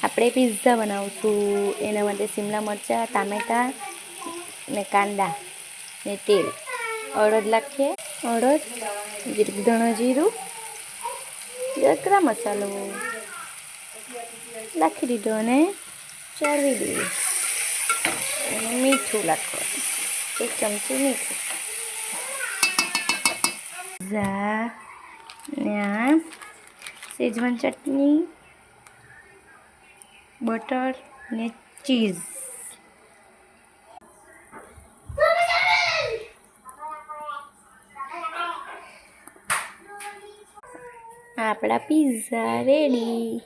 આપણે પિઝા બનાવશું. એના માટે શિમલા મરચાં, ટામેટાં ને કાંદા ને તેલ. અડદ નાખીએ, અડદ, ધાણા જીરું, ગરમ મસાલો નાખી દીધો અને ચાળવી દઈએ. અને મીઠું નાખવાનું, 1 ચમચી મીઠું. પિઝા ને આ શેઝવાન ચટણી, બટર ને ચીઝ. આપણા પિઝા રેડી.